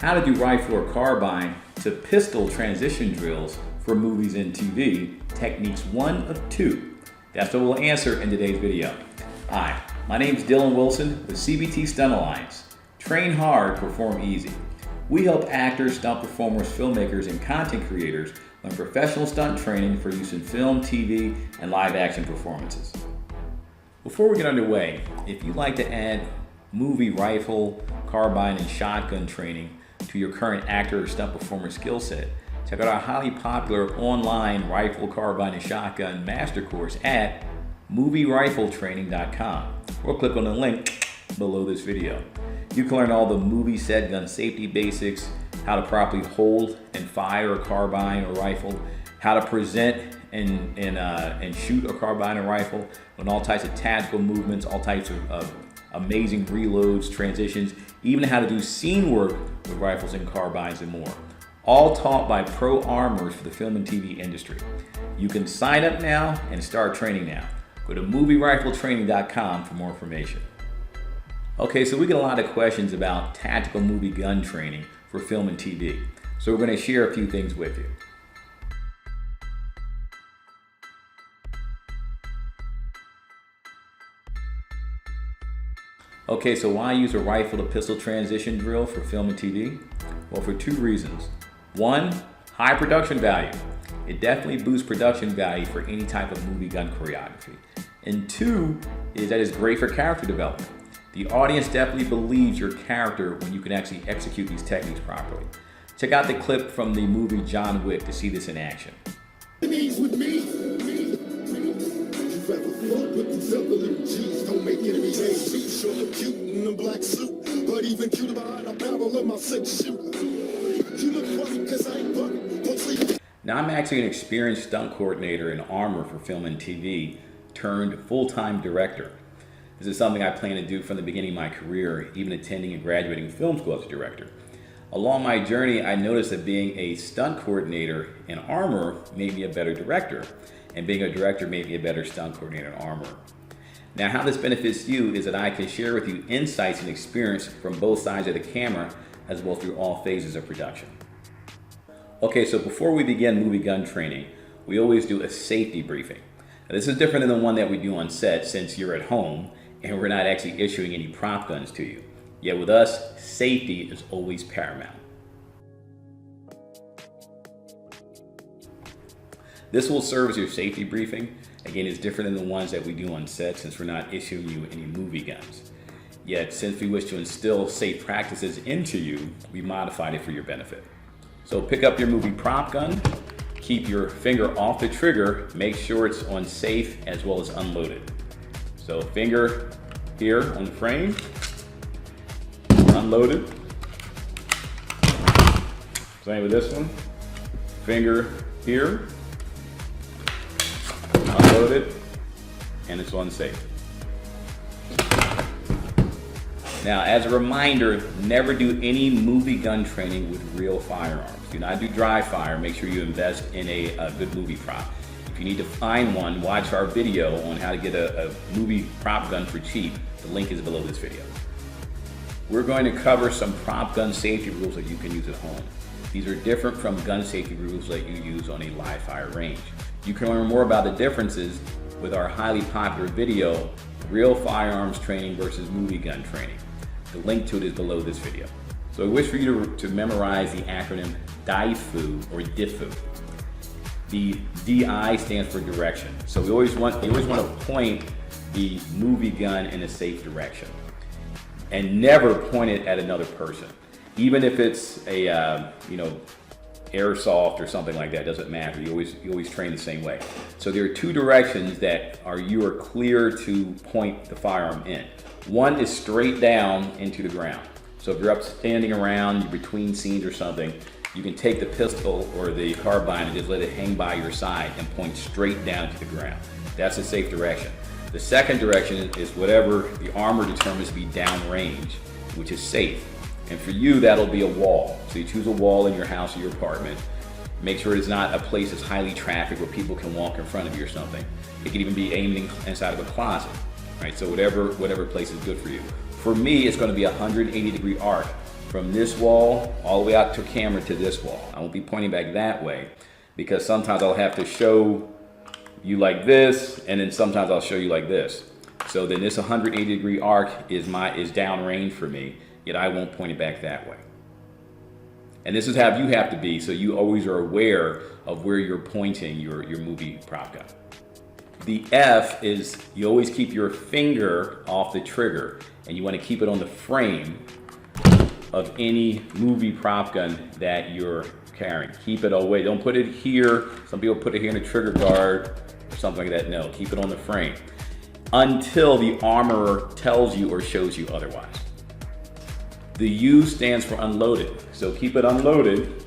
how to do rifle or carbine to pistol transition drills for movies and TV, techniques 1 of 2. That's what we'll answer in today's video. Hi, my name is Dylan Wilson with CBT Stunt Alliance. Train hard, perform easy. We help actors, stunt performers, filmmakers, and content creators learn professional stunt training for use in film, TV, and live action performances. Before we get underway, if you'd like to add movie rifle, carbine, and shotgun training to your current actor or stunt performer skill set, check out our highly popular online rifle, carbine, and shotgun master course at movierifletraining.com, or click on the link below this video. You can learn all the movie set gun safety basics, how to properly hold and fire a carbine or rifle, how to present and shoot a carbine or rifle, and all types of tactical movements, all types of amazing reloads, transitions, even how to do scene work with rifles and carbines and more. All taught by pro armors for the film and TV industry. You can sign up now and start training now. Go to movierifletraining.com for more information. Okay, so we get a lot of questions about tactical movie gun training for film and TV. So we're going to share a few things with you. Okay, so why use a rifle to pistol transition drill for film and TV? Well, for 2 reasons. 1, high production value. It definitely boosts production value for any type of movie gun choreography. And 2 is that it's great for character development. The audience definitely believes your character when you can actually execute these techniques properly. Check out the clip from the movie John Wick to see this in action. Now I'm actually an experienced stunt coordinator and armor for film and TV turned full-time director. This is something I plan to do from the beginning of my career, even attending and graduating film school as a director. Along my journey, I noticed that being a stunt coordinator and armorer made me a better director, and being a director made me a better stunt coordinator and armorer. Now, how this benefits you is that I can share with you insights and experience from both sides of the camera, as well as through all phases of production. Okay, so before we begin movie gun training, we always do a safety briefing. Now, this is different than the one that we do on set since you're at home and we're not actually issuing any prop guns to you. Yet with us, safety is always paramount. This will serve as your safety briefing. Again, it's different than the ones that we do on set since we're not issuing you any movie guns. Yet, since we wish to instill safe practices into you, we modified it for your benefit. So pick up your movie prop gun, keep your finger off the trigger, make sure it's on safe as well as unloaded. So finger here on the frame, unloaded. Same with this one. Finger here, unloaded, and it's on safe. Now, as a reminder, never do any movie gun training with real firearms. Do not do dry fire. Make sure you invest in a good movie prop. If you need to find one, watch our video on how to get a movie prop gun for cheap. The link is below this video. We're going to cover some prop gun safety rules that you can use at home. These are different from gun safety rules that you use on a live fire range. You can learn more about the differences with our highly popular video, Real Firearms Training versus Movie Gun Training. The link to it is below this video. So I wish for you to memorize the acronym DIFU or DIFU. The DI stands for direction. So you always want to point the movie gun in a safe direction and never point it at another person. Even if it's a airsoft or something like that, doesn't matter. You always train the same way. So there are 2 directions that you are clear to point the firearm in. One is straight down into the ground. So if you're up standing around, you're between scenes or something, you can take the pistol or the carbine and just let it hang by your side and point straight down to the ground. That's a safe direction. The second direction is whatever the armor determines to be downrange, which is safe. And for you, that'll be a wall. So you choose a wall in your house or your apartment. Make sure it's not a place that's highly trafficked where people can walk in front of you or something. It can even be aimed inside of a closet, right? So whatever place is good for you. For me, it's going to be a 180-degree arc from this wall all the way out to camera to this wall. I won't be pointing back that way because sometimes I'll have to show you like this, and then sometimes I'll show you like this. So then this 180-degree arc is downrange for me, yet I won't point it back that way. And this is how you have to be, so you always are aware of where you're pointing your movie prop gun. The F is you always keep your finger off the trigger, and you want to keep it on the frame of any movie prop gun that you're carrying. Keep it away. Don't put it here. Some people put it here in the trigger guard or something like that. No, keep it on the frame until the armorer tells you or shows you otherwise. The U stands for unloaded. So keep it unloaded,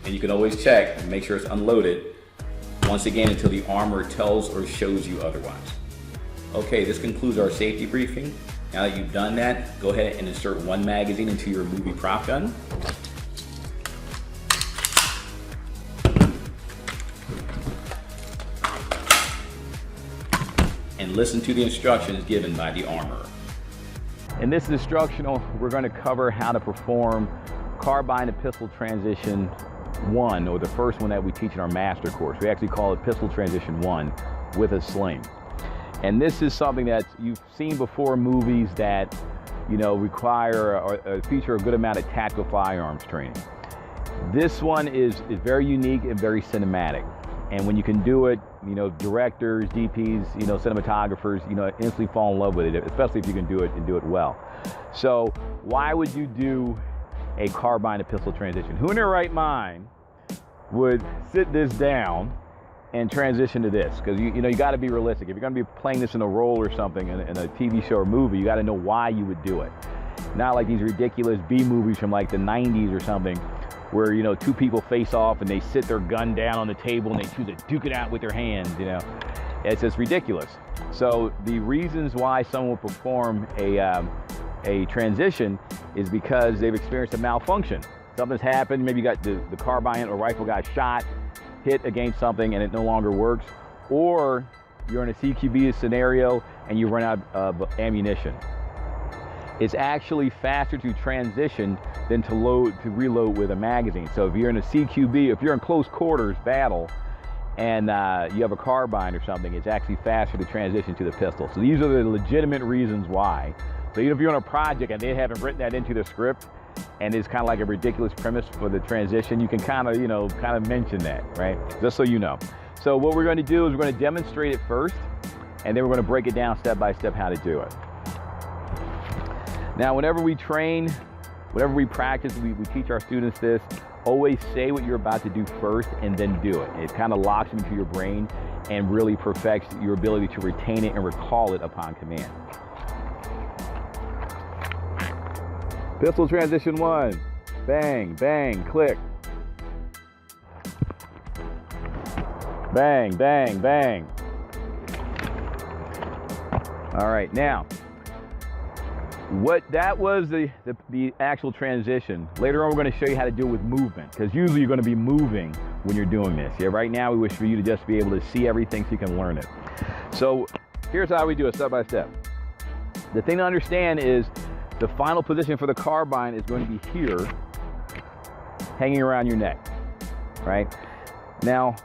and you can always check and make sure it's unloaded once again until the armorer tells or shows you otherwise. Okay, this concludes our safety briefing. Now that you've done that, go ahead and insert one magazine into your movie prop gun. And listen to the instructions given by the armorer. In this instructional, we're going to cover how to perform carbine to pistol transition 1, or the first one that we teach in our master course. We actually call it pistol transition 1 with a sling. And this is something that you've seen before in movies that, you know, require or feature a good amount of tactical firearms training. This one is very unique and very cinematic. And when you can do it, you know, directors, DPs, you know, cinematographers, you know, instantly fall in love with it, especially if you can do it and do it well. So why would you do a carbine to pistol transition? Who in their right mind would sit this down and transition to this? Because you know, you got to be realistic. If you're going to be playing this in a role or something in a TV show or movie, you got to know why you would do it. Not like these ridiculous B movies from like the 90s or something, where, you know, two people face off and they sit their gun down on the table and they choose to duke it out with their hands, you know. It's just ridiculous. So the reasons why someone will perform a transition is because they've experienced a malfunction. Something's happened, maybe you got the carbine or rifle got shot, hit against something and it no longer works, or you're in a CQB scenario and you run out of ammunition. It's actually faster to transition than to reload with a magazine. So if you're in a CQB, if you're in close quarters battle and you have a carbine or something, it's actually faster to transition to the pistol. So these are the legitimate reasons why. So even if you're on a project and they haven't written that into the script and it's kind of like a ridiculous premise for the transition, you can kind of mention that, right? Just so you know. So what we're going to do is we're going to demonstrate it first, and then we're going to break it down step by step how to do it. Now, whenever we train, whenever we practice, we teach our students this: always say what you're about to do first and then do it. It kind of locks into your brain and really perfects your ability to retain it and recall it upon command. Pistol transition 1. Bang, bang, click. Bang, bang, bang. All right, now, that was the actual transition. Later on, we're going to show you how to do it with movement, because usually you're going to be moving when you're doing this. Yeah, right now we wish for you to just be able to see everything so you can learn it. So here's how we do it step by step. The thing to understand is the final position for the carbine is going to be here, hanging around your neck, right? Now,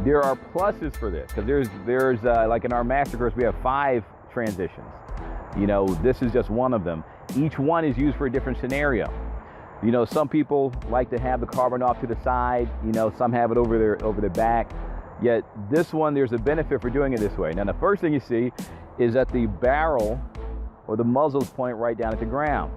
there are pluses for this, because there's like in our master course, we have 5 transitions. You know, this is just one of them. Each one is used for a different scenario. You know, some people like to have the carbine off to the side. You know, some have it over their back. Yet this one, there's a benefit for doing it this way. Now, the first thing you see is that the barrel or the muzzle is pointing right down at the ground.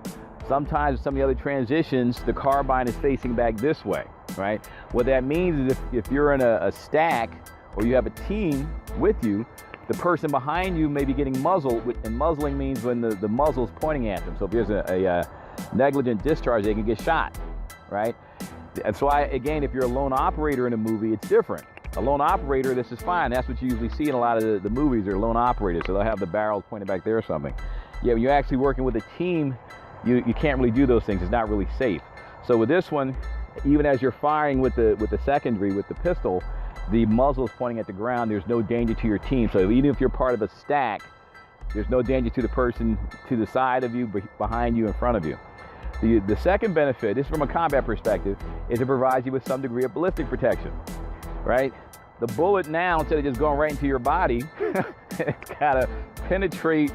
Sometimes some of the other transitions, the carbine is facing back this way, right? What that means is if you're in a stack or you have a team with you, the person behind you may be getting muzzled, and muzzling means when the muzzle is pointing at them. So if there's a negligent discharge, they can get shot, right? That's why, again, if you're a lone operator in a movie, it's different. A lone operator, this is fine. That's what you usually see in a lot of the movies. They're lone operators, so they'll have the barrels pointed back there or something. Yeah, when you're actually working with a team, you can't really do those things. It's not really safe. So with this one, even as you're firing with the secondary, with the pistol, the muzzle is pointing at the ground. There's no danger to your team. So even if you're part of a stack, there's no danger to the person to the side of you, behind you, in front of you. The second benefit, this is from a combat perspective, is it provides you with some degree of ballistic protection, right? The bullet now, instead of just going right into your body, it's gotta penetrate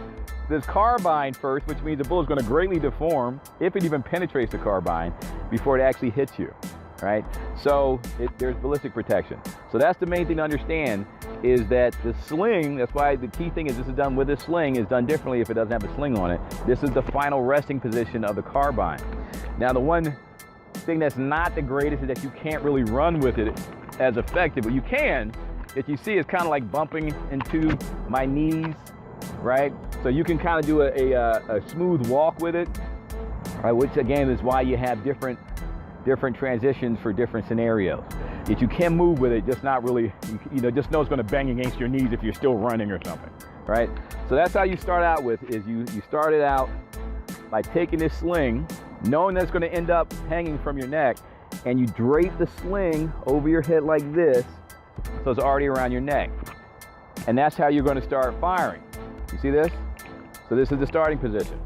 this carbine first, which means the bullet's gonna greatly deform, if it even penetrates the carbine, before it actually hits you, right? So there's ballistic protection. So that's the main thing to understand, is that the sling, that's why the key thing is this is done with a sling, is done differently if it doesn't have a sling on it. This is the final resting position of the carbine. Now the one thing that's not the greatest is that you can't really run with it as effective, but you can. If you see, it's kind of like bumping into my knees, right? So you can kind of do a smooth walk with it, right? Which again is why you have different transitions for different scenarios. Yet you can move with it, just not really, just know it's going to bang against your knees if you're still running or something, right? So that's how you start out with, is you start it out by taking this sling, knowing that it's going to end up hanging from your neck, and you drape the sling over your head like this, so it's already around your neck. And that's how you're going to start firing. You see this? So this is the starting position.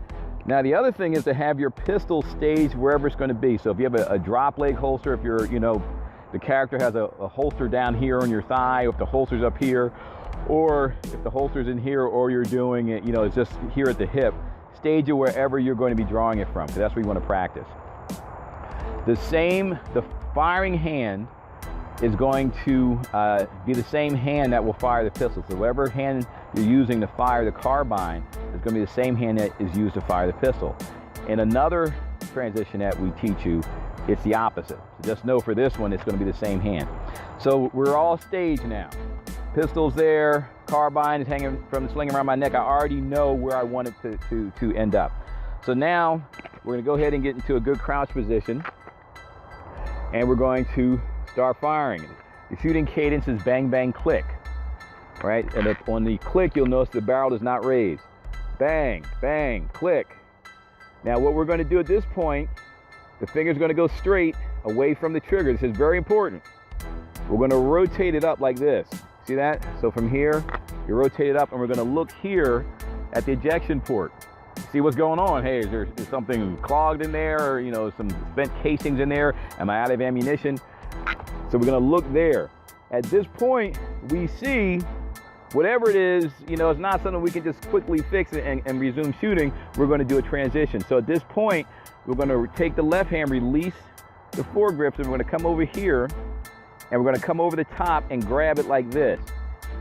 Now the other thing is to have your pistol staged wherever it's going to be. So if you have a drop leg holster, if you're, the character has a holster down here on your thigh, or if the holster's up here, or if the holster's in here, or you're doing it, it's just here at the hip, stage it wherever you're going to be drawing it from, because that's where you want to practice. The firing hand is going to be the same hand that will fire the pistol. So whatever hand you're using to fire the carbine is going to be the same hand that is used to fire the pistol. In another transition that we teach you, it's the opposite. So just know for this one, it's going to be the same hand. So we're all staged now. Pistol's there, carbine is hanging from the sling around my neck. I already know where I want it to end up. So now we're going to go ahead and get into a good crouch position, and we're going to start firing. The shooting cadence is bang, bang, click, right? And on the click, you'll notice the barrel does not raise. Bang, bang, click. Now what we're going to do at this point, the finger's going to go straight away from the trigger. This is very important. We're going to rotate it up like this. See that? So from here, you rotate it up, and we're going to look here at the ejection port. See what's going on. Hey, is there something clogged in there, or some spent casings in there? Am I out of ammunition? So we're going to look there. At this point, we see whatever it is, it's not something we can just quickly fix it and resume shooting. We're going to do a transition. So at this point, we're going to take the left hand, release the foregrips, and we're going to come over here, and we're going to come over the top and grab it like this.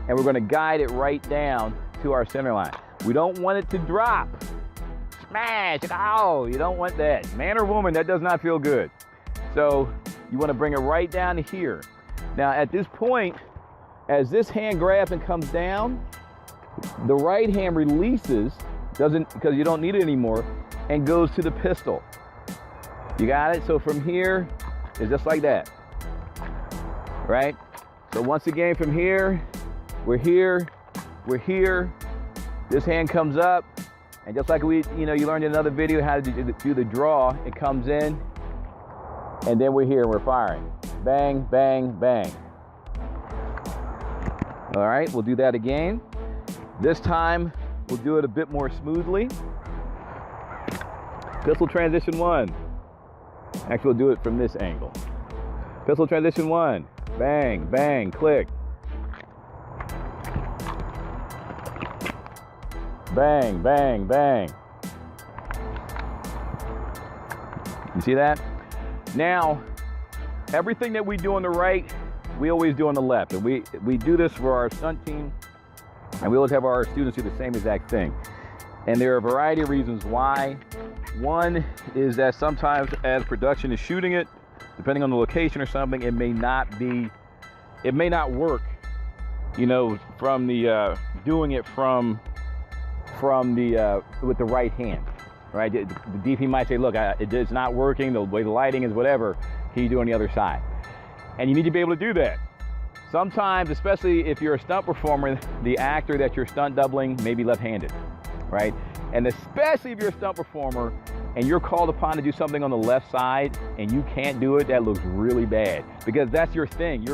And we're going to guide it right down to our center line. We don't want it to drop. Smash! Oh, you don't want that. Man or woman, that does not feel good. So you want to bring it right down to here. Now at this point, as this hand grabs and comes down, the right hand releases, because you don't need it anymore, and goes to the pistol. You got it? So from here, it's just like that, right? So once again, from here, we're here, this hand comes up, and just like you learned in another video how to do the draw, it comes in, and then we're here and we're firing. Bang, bang, bang. All right, we'll do that again. This time, we'll do it a bit more smoothly. Pistol transition 1. Actually, we'll do it from this angle. Pistol transition 1. Bang, bang, click. Bang, bang, bang. You see that? Now, everything that we do on the right, we always do on the left. And we do this for our stunt team, and we always have our students do the same exact thing. And there are a variety of reasons why. One is that sometimes as production is shooting it, depending on the location or something, it may not work, from the, doing it from the, with the right hand, right? The DP might say, look, it's not working, the way the lighting is, whatever, can you do on the other side? And you need to be able to do that. Sometimes, especially if you're a stunt performer, the actor that you're stunt doubling may be left-handed, right? And especially if you're a stunt performer and you're called upon to do something on the left side and you can't do it, that looks really bad, because that's your thing.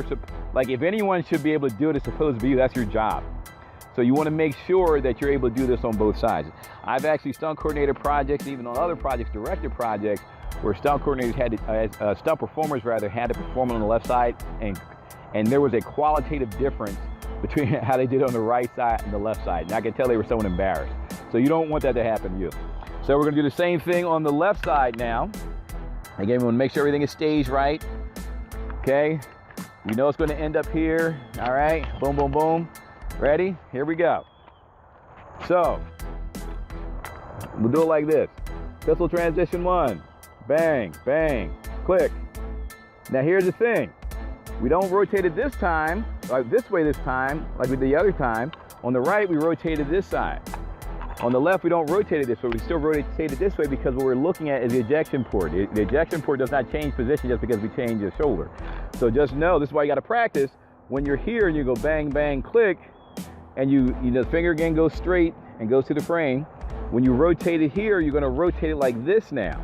Like, if anyone should be able to do it, it's supposed to be you. That's your job. So you want to make sure that you're able to do this on both sides. I've actually stunt coordinated projects, even on other projects, directed projects, where stunt coordinators stunt performers rather, had to perform on the left side, and there was a qualitative difference between how they did on the right side and the left side. And I can tell they were somewhat embarrassed. So you don't want that to happen to you. So we're gonna do the same thing on the left side now. Again, we wanna make sure everything is staged right. Okay, you know it's gonna end up here. All right, boom, boom, boom. Ready? Here we go. So, we'll do it like this. Pistol transition 1. Bang, bang, click. Now here's the thing. We don't rotate it this time, like this way this time, like we did the other time. On the right, we rotated this side. On the left, we don't rotate it this way. We still rotate it this way because what we're looking at is the ejection port. The ejection port does not change position just because we change the shoulder. So just know, this is why you gotta practice. When you're here and you go bang, bang, click, and the finger again goes straight and goes to the frame. When you rotate it here, you're gonna rotate it like this now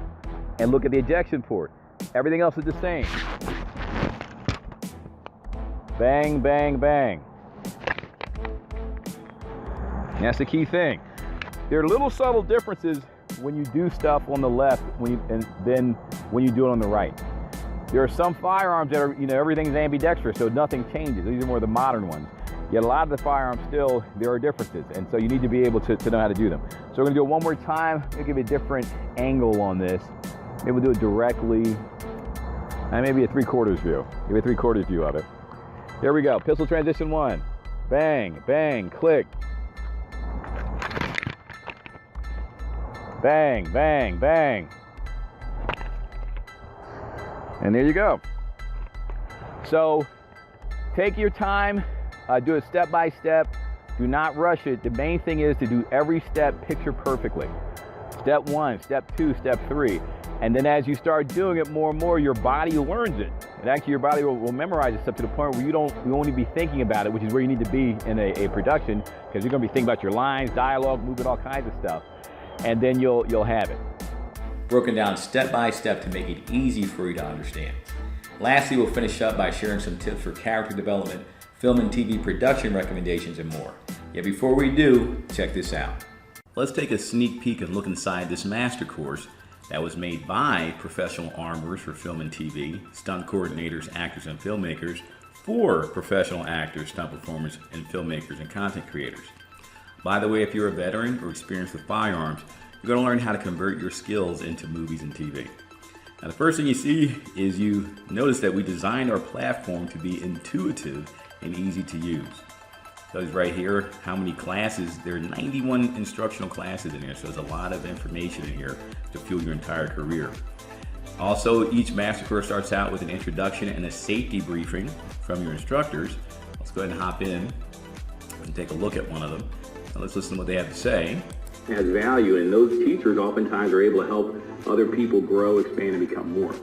and look at the ejection port. Everything else is the same. Bang, bang, bang. And that's the key thing. There are little subtle differences when you do stuff on the left and then when you do it on the right. There are some firearms that are, everything's ambidextrous, so nothing changes. These are more the modern ones. Yet a lot of the firearms still, there are differences, and so you need to be able to know how to do them. So we're gonna do it one more time. We'll give you a different angle on this. Maybe we'll do it directly, and maybe a 3/4 view. Give me a 3/4 view of it. Here we go, pistol transition 1. Bang, bang, click. Bang, bang, bang. And there you go. So take your time, do it step by step. Do not rush it. The main thing is to do every step picture perfectly. Step 1, step 2, step 3. And then as you start doing it more and more, your body learns it. And actually your body will memorize it up to the point where you won't even be thinking about it, which is where you need to be in a production, because you're gonna be thinking about your lines, dialogue, movement, all kinds of stuff. And then you'll have it. Broken down step by step to make it easy for you to understand. Lastly, we'll finish up by sharing some tips for character development, film and TV production recommendations, and more. Yet before we do, check this out. Let's take a sneak peek and look inside this master course that was made by professional armorers for film and TV, stunt coordinators, actors, and filmmakers, for professional actors, stunt performers, and filmmakers and content creators. By the way, if you're a veteran or experienced with firearms, you're going to learn how to convert your skills into movies and TV. Now, the first thing you see is you notice that we designed our platform to be intuitive and easy to use. So it's right here, how many classes. There are 91 instructional classes in here, so there's a lot of information in here to fuel your entire career. Also, each master course starts out with an introduction and a safety briefing from your instructors. Let's go ahead and hop in and take a look at one of them. Now let's listen to what they have to say. Has value, and those teachers oftentimes are able to help other people grow, expand, and become more.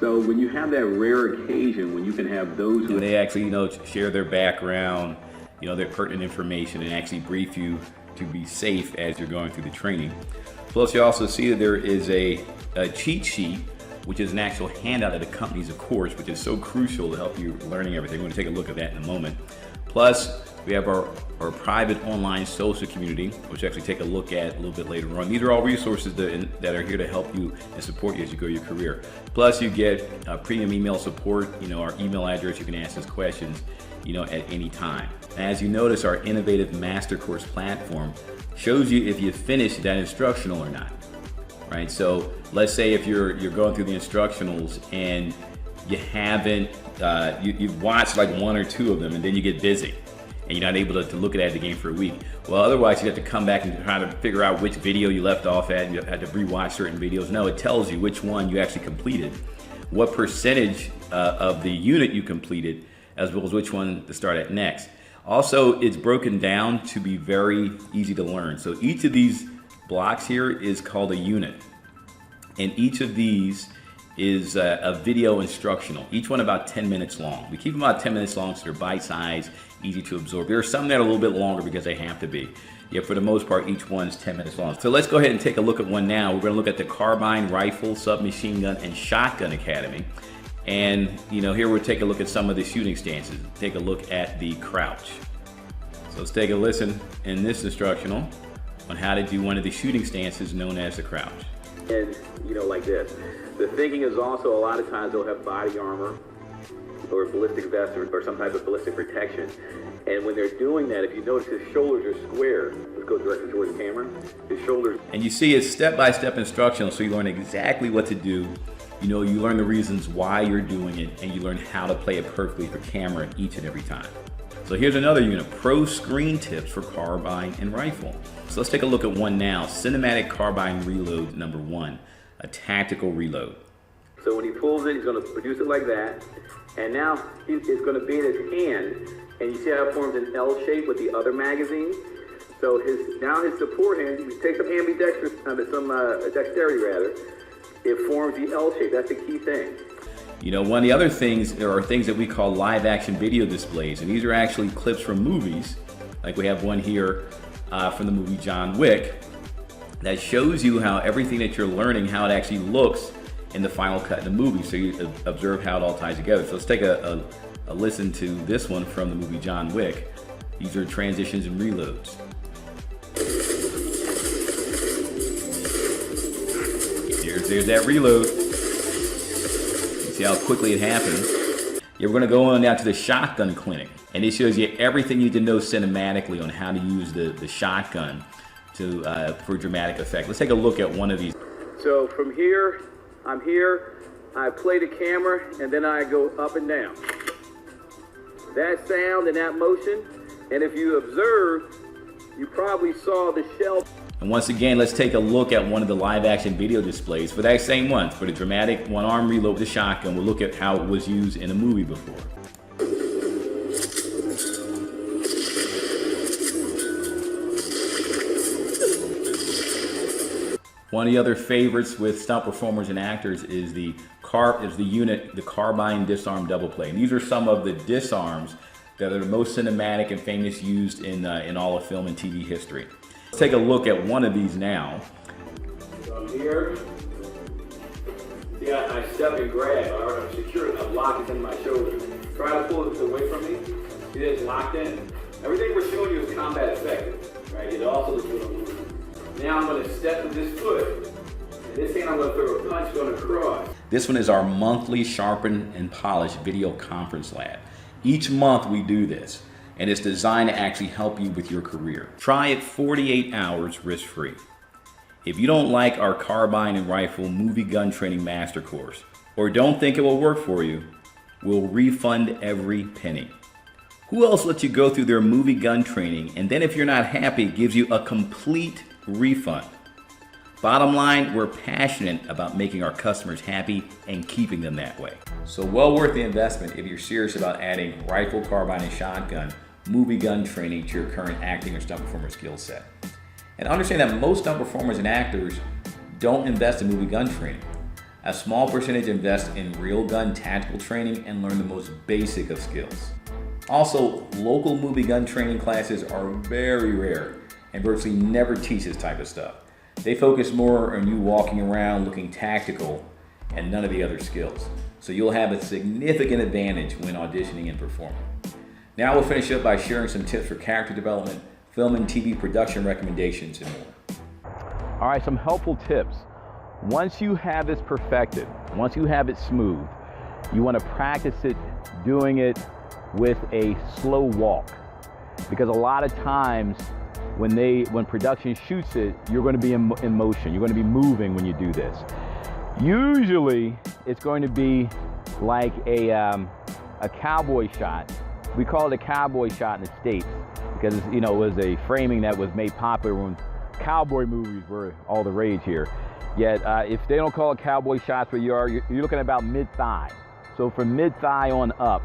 So when you have that rare occasion when you can have those who... And they actually, share their background, their pertinent information, and actually brief you to be safe as you're going through the training. Plus, you also see that there is a cheat sheet, which is an actual handout that accompanies a course, which is so crucial to help you learning everything. We're going to take a look at that in a moment. Plus, we have our private online social community, which we actually take a look at a little bit later on. These are all resources that are here to help you and support you as you grow your career. Plus, you get premium email support, our email address. You can ask us questions, at any time. As you notice, our innovative master course platform shows you if you finished that instructional or not, right? So let's say if you're going through the instructionals and you haven't, you've watched like 1 or 2 of them, and then you get busy and you're not able to look at the game for a week. Well, otherwise you have to come back and try to figure out which video you left off at, and you have to rewatch certain videos. No, it tells you which one you actually completed, what percentage of the unit you completed, as well as which one to start at next. Also, it's broken down to be very easy to learn. So each of these blocks here is called a unit, and each of these is a video instructional, each one about 10 minutes long. We keep them about 10 minutes long so they're bite-sized, easy to absorb. There are some that are a little bit longer because they have to be. Yet for the most part, each one's 10 minutes long. So let's go ahead and take a look at one now. We're going to look at the Carbine, Rifle, Submachine Gun, and Shotgun Academy. And here we'll take a look at some of the shooting stances. Take a look at the crouch. So let's take a listen in this instructional on how to do one of the shooting stances known as the crouch. And, you know, like this. The thinking is also a lot of times they'll have body armor or ballistic vest or some type of ballistic protection. And when they're doing that, if you notice his shoulders are square. Let's go directly towards the camera. His shoulders. And you see it's step-by-step instructional, so you learn exactly what to do. You know, you learn the reasons why you're doing it, and you learn how to play it perfectly for camera each and every time. So here's another unit, pro screen tips for carbine and rifle. So let's take a look at one now. Cinematic carbine reload number 1, a tactical reload. So when he pulls it, he's going to produce it like that. And now it's going to be in his hand. And you see how it forms an L shape with the other magazine? So now his support hand, he takes some ambidextrous, dexterity rather. It forms the L shape. That's the key thing. You know, one of the other things, there are things that we call live action video displays, and these are actually clips from movies. Like we have one here from the movie John Wick that shows you how everything that you're learning, how it actually looks in the final cut in the movie, so you observe how it all ties together. So let's take a listen to this one from the movie John Wick. These are transitions and reloads. There's that reload. See how quickly it happens. Yeah, we're gonna go on now to the shotgun clinic, and it shows you everything you need to know cinematically on how to use the shotgun for dramatic effect. Let's take a look at one of these. So from here, I'm here, I play the camera, and then I go up and down. That sound and that motion, and if you observe, you probably saw the shell. And once again, let's take a look at one of the live action video displays for that same one. For the dramatic one arm reload with the shotgun, we'll look at how it was used in a movie before. One of the other favorites with stunt performers and actors is the Carbine disarm double play. And these are some of the disarms that are the most cinematic and famous used in all of film and TV history. Let's take a look at one of these now. So I'm here. See, I step and grab. I'm secure. I'm locked in my shoulder. Try to pull this away from me. See, it's locked in. Everything we're showing you is combat effective, right? It also is going to move. Now I'm going to step with this foot. And this hand I'm going to throw a punch going across. This one is our monthly Sharpen and Polish video conference lab. Each month we do this, and it's designed to actually help you with your career. Try it 48 hours risk-free. If you don't like our carbine and rifle movie gun training master course, or don't think it will work for you, we'll refund every penny. Who else lets you go through their movie gun training, and then if you're not happy, gives you a complete refund? Bottom line, we're passionate about making our customers happy and keeping them that way. So well worth the investment if you're serious about adding rifle, carbine, and shotgun movie gun training to your current acting or stunt performer skill set. And understand that most stunt performers and actors don't invest in movie gun training. A small percentage invest in real gun tactical training and learn the most basic of skills. Also, local movie gun training classes are very rare and virtually never teach this type of stuff. They focus more on you walking around looking tactical and none of the other skills. So you'll have a significant advantage when auditioning and performing. Now we'll finish up by sharing some tips for character development, film and TV production recommendations, and more. All right, some helpful tips. Once you have this perfected, once you have it smooth, you want to practice it doing it with a slow walk. Because a lot of times when production shoots it, you're going to be in motion. You're going to be moving when you do this. Usually, it's going to be like a cowboy shot. We call it a cowboy shot in the States because it was a framing that was made popular when cowboy movies were all the rage here. Yet, if they don't call it cowboy shots where you're looking at about mid-thigh. So from mid-thigh on up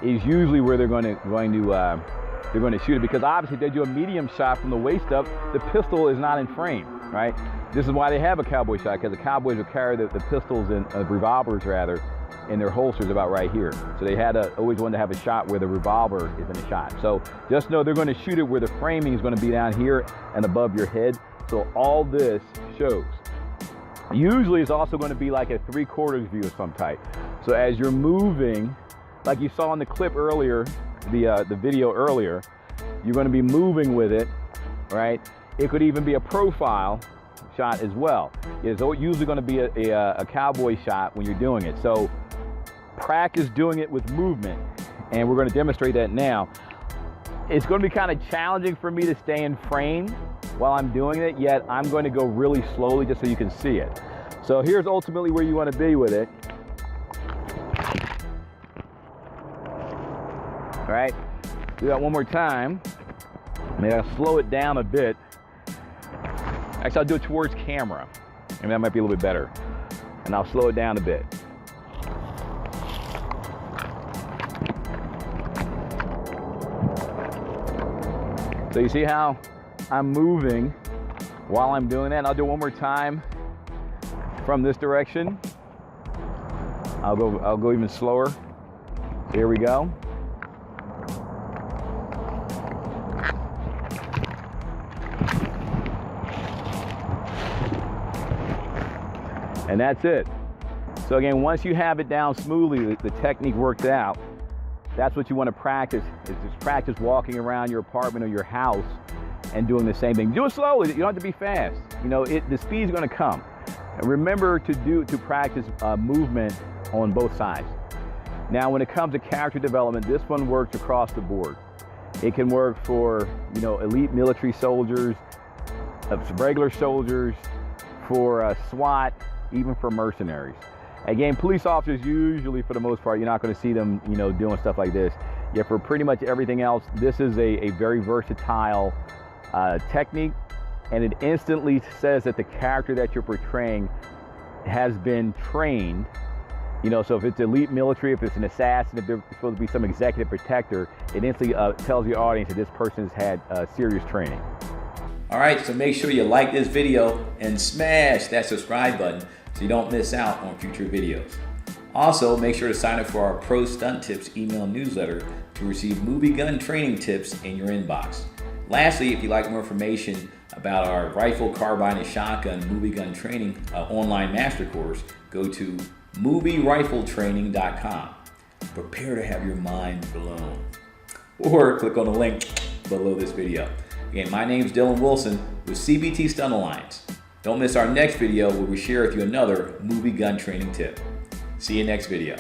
is usually where they're going to shoot it, because obviously if they do a medium shot from the waist up, the pistol is not in frame, right? This is why they have a cowboy shot, because the cowboys would carry the pistols and revolvers rather in their holsters about right here. So they always wanted to have a shot where the revolver is in the shot. So just know they're going to shoot it where the framing is going to be down here and above your head. So all this shows. Usually it's also going to be like a 3/4 view of some type. So as you're moving, like you saw in the clip earlier, the video earlier, You're going to be moving with it, right? It could even be a profile shot as well. It's usually going to be a cowboy shot when you're doing it. So practice doing it with movement, and we're going to demonstrate that now. It's going to be kind of challenging for me to stay in frame while I'm doing it, yet I'm going to go really slowly just so you can see it. So here's ultimately where you want to be with it. All right, do that one more time. Maybe I'll slow it down a bit. Actually, I'll do it towards camera. Maybe that might be a little bit better. And I'll slow it down a bit. So you see how I'm moving while I'm doing that? And I'll do it one more time from this direction. I'll go even slower. Here we go. And that's it. So again, once you have it down smoothly, the technique worked out, that's what you want to practice, is just practice walking around your apartment or your house and doing the same thing. Do it slowly, you don't have to be fast. You know, the speed's going to come. And remember to practice movement on both sides. Now, when it comes to character development, this one works across the board. It can work for, you know, elite military soldiers, regular soldiers, for SWAT, even for mercenaries. Again, police officers usually, for the most part, you're not going to see them, you know, doing stuff like this. Yet for pretty much everything else, this is a very versatile technique, and it instantly says that the character that you're portraying has been trained. You know, so if it's elite military, if it's an assassin, if they're supposed to be some executive protector, it instantly tells the audience that this person has had serious training. All right, so make sure you like this video and smash that subscribe button so you don't miss out on future videos. Also, make sure to sign up for our Pro Stunt Tips email newsletter to receive movie gun training tips in your inbox. Lastly, if you'd like more information about our rifle, carbine, and shotgun movie gun training online master course, go to movierifletraining.com. Prepare to have your mind blown. Or click on the link below this video. Again, my name is Dylan Wilson with CBT Stunt Alliance. Don't miss our next video where we share with you another movie gun training tip. See you next video.